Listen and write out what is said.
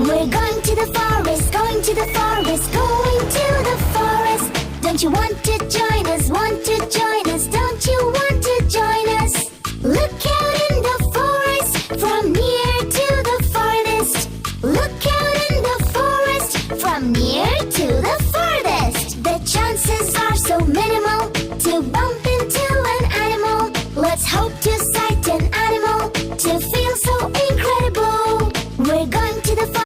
We're going to the forest, going to the forest, going to the forest. Don't you want to join us, want to join us? Don't you want to join us? Look out in the forest, from near to the farthest. Look out in the forest, from near to